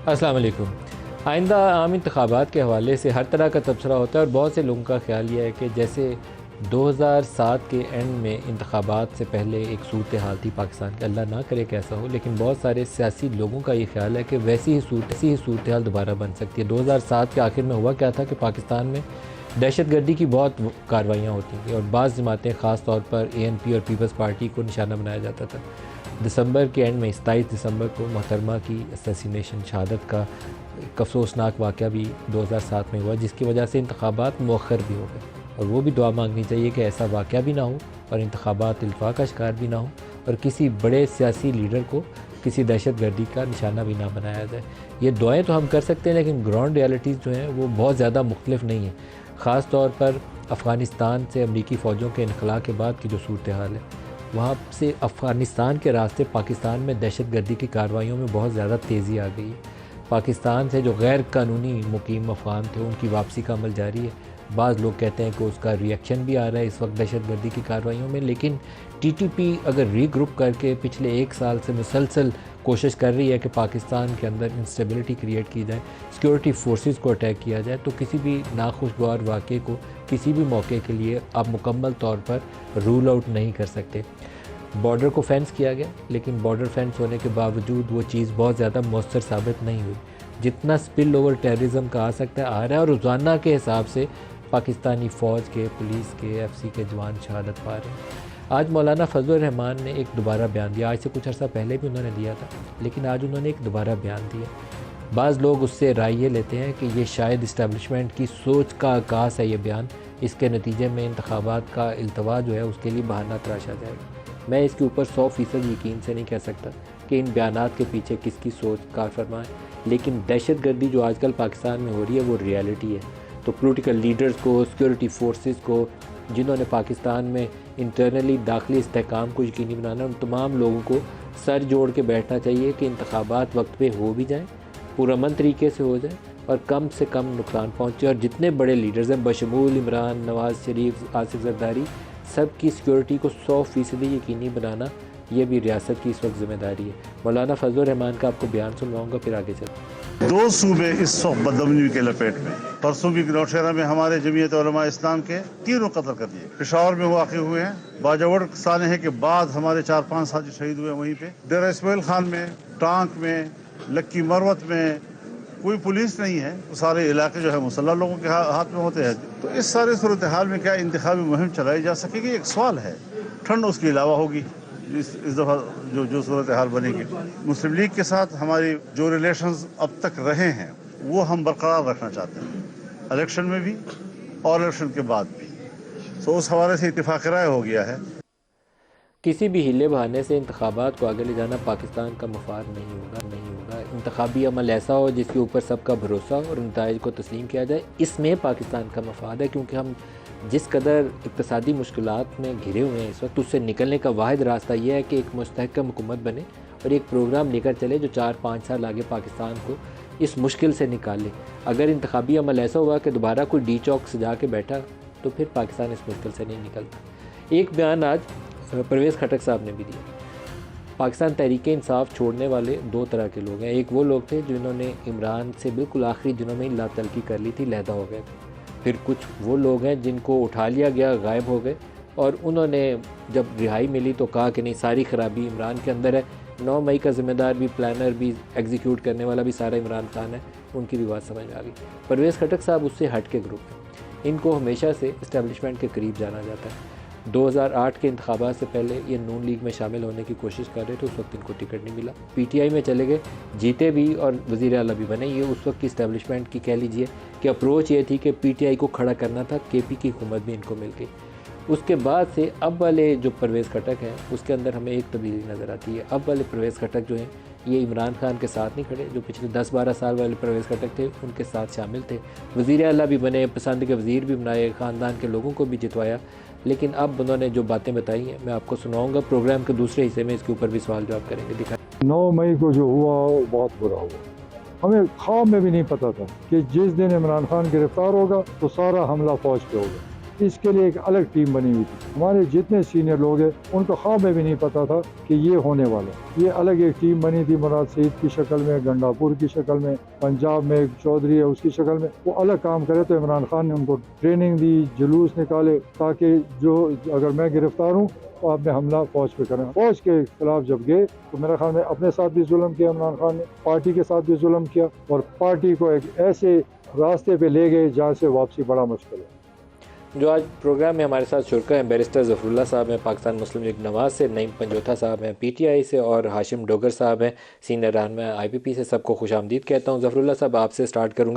السلام علیکم۔ آئندہ عام انتخابات کے حوالے سے ہر طرح کا تبصرہ ہوتا ہے اور بہت سے لوگوں کا خیال یہ ہے کہ جیسے 2007 کے اینڈ میں انتخابات سے پہلے ایک صورتحال تھی پاکستان کی، اللہ نہ کرے کہ ایسا ہو، لیکن بہت سارے سیاسی لوگوں کا یہ خیال ہے کہ ویسی ہی صورتحال دوبارہ بن سکتی ہے۔ 2007 کے آخر میں ہوا کیا تھا کہ پاکستان میں دہشت گردی کی بہت کارروائیاں ہوتی تھیں اور بعض جماعتیں خاص طور پر ANP اور پیپلز پارٹی کو نشانہ بنایا جاتا تھا۔ دسمبر کے اینڈ میں 27 دسمبر کو محترمہ کی اسیسینیشن، شہادت کا ایک افسوسناک واقعہ بھی 2007 میں ہوا، جس کی وجہ سے انتخابات مؤخر بھی ہو گئے، اور وہ بھی دعا مانگنی چاہیے کہ ایسا واقعہ بھی نہ ہو اور انتخابات الفاق کا شکار بھی نہ ہو اور کسی بڑے سیاسی لیڈر کو کسی دہشت گردی کا نشانہ بھی نہ بنایا جائے۔ یہ دعائیں تو ہم کر سکتے ہیں، لیکن گراؤنڈ ریالٹیز جو ہیں وہ بہت زیادہ مختلف نہیں ہیں، خاص طور پر افغانستان سے امریکی فوجوں کے انخلاء کے بعد کی جو صورتحال ہے، وہاں سے افغانستان کے راستے پاکستان میں دہشت گردی کی کارروائیوں میں بہت زیادہ تیزی آ گئی ہے۔ پاکستان سے جو غیر قانونی مقیم افغان تھے ان کی واپسی کا عمل جاری ہے۔ بعض لوگ کہتے ہیں کہ اس کا ریئیکشن بھی آ رہا ہے اس وقت دہشت گردی کی کارروائیوں میں، لیکن TTP اگر ری گروپ کر کے پچھلے ایک سال سے مسلسل کوشش کر رہی ہے کہ پاکستان کے اندر انسٹیبلٹی کریٹ کی جائے، سیکورٹی فورسز کو اٹیک کیا جائے، تو کسی بھی ناخوشگوار واقعے کو کسی بھی موقع کے لیے آپ مکمل طور پر رول آؤٹ نہیں کر سکتے۔ بارڈر کو فینس کیا گیا، لیکن بارڈر فینس ہونے کے باوجود وہ چیز بہت زیادہ مؤثر ثابت نہیں ہوئی۔ جتنا سپل اوور ٹیررزم کا آ سکتا ہے آ رہا ہے، اور روزانہ کے حساب سے پاکستانی فوج کے، پولیس کے، FC کے جوان شہادت پا رہے ہیں۔ آج مولانا فضل الرحمان نے ایک دوبارہ بیان دیا، آج سے کچھ عرصہ پہلے بھی انہوں نے دیا تھا، لیکن آج انہوں نے ایک دوبارہ بیان دیا۔ بعض لوگ اس سے رائے یہ لیتے ہیں کہ یہ شاید اسٹیبلشمنٹ کی سوچ کا عکاس ہے یہ بیان، اس کے نتیجے میں انتخابات کا التوا جو ہے اس کے لیے بہانہ تراشا جائے گا۔ میں اس کے اوپر 100% یقین سے نہیں کہہ سکتا کہ ان بیانات کے پیچھے کس کی سوچ کار فرما ہے، لیکن دہشت گردی جو آج کل پاکستان میں ہو رہی ہے وہ ریالٹی ہے۔ تو پولیٹیکل لیڈرز کو، سیکورٹی فورسز کو، جنہوں نے پاکستان میں انٹرنلی داخلی استحکام کو یقینی بنانا، ان تمام لوگوں کو سر جوڑ کے بیٹھنا چاہیے کہ انتخابات وقت پہ ہو بھی جائیں، پرامن طریقے سے ہو جائیں اور کم سے کم نقصان پہنچے، اور جتنے بڑے لیڈرز ہیں بشمول عمران، نواز شریف، آصف زرداری، سب کی سیکورٹی کو 100% یقینی بنانا یہ بھی ریاست کی اس وقت ذمہ داری ہے۔ مولانا فضل الرحمان کا آپ کو بیان سنواؤں گا، پھر آگے چلیں۔ 2 صوبے اس وقت بدامنی کے لپیٹ میں، پرسوں بھی نوشہرہ میں ہمارے جمعیت علماء اسلام کے 3 قتل کر دیے، پشاور میں واقع ہوئے ہیں، باجوڑ سانحے کے بعد ہمارے 4-5 ساتھی شہید ہوئے وہیں پہ، ڈیرہ اسماعیل خان میں، ٹانک میں، لکی مروت میں کوئی پولیس نہیں ہے، سارے علاقے جو ہے مسلح لوگوں کے ہاتھ میں ہوتے ہیں۔ تو اس سارے صورتحال میں کیا انتخابی مہم چلائی جا سکے گی؟ ایک سوال ہے۔ ٹھنڈ اس کے علاوہ ہوگی اس دفعہ جو صورتحال بنے گی۔ مسلم لیگ کے ساتھ ہماری جو ریلیشنز اب تک رہے ہیں وہ ہم برقرار رکھنا چاہتے ہیں، الیکشن میں بھی اور الیکشن کے بعد بھی۔ سو اس حوالے سے اتفاق رائے ہو گیا ہے۔ کسی بھی ہیلے بہانے سے انتخابات کو آگے لے جانا پاکستان کا مفاد نہیں ہوگا۔ انتخابی عمل ایسا ہو جس کے اوپر سب کا بھروسہ ہو اور نتائج کو تسلیم کیا جائے، اس میں پاکستان کا مفاد ہے، کیونکہ ہم جس قدر اقتصادی مشکلات میں گھرے ہوئے ہیں اس وقت، اس سے نکلنے کا واحد راستہ یہ ہے کہ ایک مستحکم حکومت بنے اور ایک پروگرام لے کر چلے جو 4-5 سال آگے پاکستان کو اس مشکل سے نکالے۔ اگر انتخابی عمل ایسا ہوا کہ دوبارہ کوئی ڈی چوک سجا کے بیٹھا تو پھر پاکستان اس مشکل سے نہیں نکلتا۔ ایک بیان آج پرویز خٹک صاحب نے بھی دیا۔ پاکستان تحریک انصاف چھوڑنے والے 2 طرح کے لوگ ہیں، ایک وہ لوگ تھے جنہوں نے عمران سے بالکل آخری دنوں میں لا تلقی کر لی تھی، علیحدہ ہو گئے تھے، پھر کچھ وہ لوگ ہیں جن کو اٹھا لیا گیا، غائب ہو گئے، اور انہوں نے جب رہائی ملی تو کہا کہ نہیں، ساری خرابی عمران کے اندر ہے، 9 مئی کا ذمہ دار بھی، پلانر بھی، ایگزیکیوٹ کرنے والا بھی سارا عمران خان ہے۔ ان کی بھی بات سمجھ میں آ گئی۔ پرویز خٹک صاحب اس سے ہٹ کے گروپ ہیں، ان کو ہمیشہ سے اسٹیبلشمنٹ کے قریب جانا جاتا ہے۔ 2008 کے انتخابات سے پہلے یہ نون لیگ میں شامل ہونے کی کوشش کر رہے تھے، اس وقت ان کو ٹکٹ نہیں ملا، PTI میں چلے گئے، جیتے بھی اور وزیر اعلیٰ بھی بنے۔ یہ اس وقت کی اسٹیبلشمنٹ کی کہہ لیجئے کہ اپروچ یہ تھی کہ PTI کو کھڑا کرنا تھا، KP کی حکومت بھی ان کو مل گئی۔ اس کے بعد سے اب والے جو پرویز خٹک ہیں اس کے اندر ہمیں ایک تبدیلی نظر آتی ہے۔ اب والے پرویز خٹک جو ہیں یہ عمران خان کے ساتھ نہیں کھڑے، جو پچھلے 10-12 سال والے پرویز خٹک تھے ان کے ساتھ شامل تھے، وزیر اعلیٰ بھی بنے، پسند کے وزیر بھی بنائے، خاندان کے لوگوں کو بھی جتوایا، لیکن اب انہوں نے جو باتیں بتائی ہیں میں آپ کو سناؤں گا۔ پروگرام کے دوسرے حصے میں اس کے اوپر بھی سوال جواب کریں گے۔ دکھائیں۔ 9 مئی کو جو ہوا وہ بہت برا ہوا، ہمیں خواب میں بھی نہیں پتا تھا کہ جس دن عمران خان گرفتار ہوگا تو سارا حملہ فوج پہ ہوگا۔ اس کے لیے ایک الگ ٹیم بنی ہوئی تھی. ہمارے جتنے سینئر لوگ ہیں ان کو خواب میں بھی نہیں پتا تھا کہ یہ ہونے والا. یہ الگ ایک ٹیم بنی تھی مراد سعید کی شکل میں, گنڈاپور کی شکل میں, پنجاب میں ایک چودھری ہے اس کی شکل میں. وہ الگ کام کرے تو عمران خان نے ان کو ٹریننگ دی, جلوس نکالے تاکہ جو اگر میں گرفتار ہوں تو آپ نے حملہ فوج پہ کریں. فوج کے خلاف جب گئے تو میرا خیال میں اپنے ساتھ بھی ظلم کیا عمران خان نے, پارٹی کے ساتھ بھی ظلم کیا, اور پارٹی کو ایک ایسے راستے پہ لے گئے جہاں سے واپسی بڑا مشکل ہے. جو آج پروگرام میں ہمارے ساتھ شرکا ہیں بیرسٹر ظفر اللہ صاحب ہیں پاکستان مسلم لیگ نواز سے, نعیم پنجوتھا صاحب ہیں پی ٹی آئی سے, اور ہاشم ڈوگر صاحب ہیں سینئر رہنما آئی پی پی سے. سب کو خوش آمدید کہتا ہوں. ظفر اللہ صاحب آپ سے سٹارٹ کروں گا.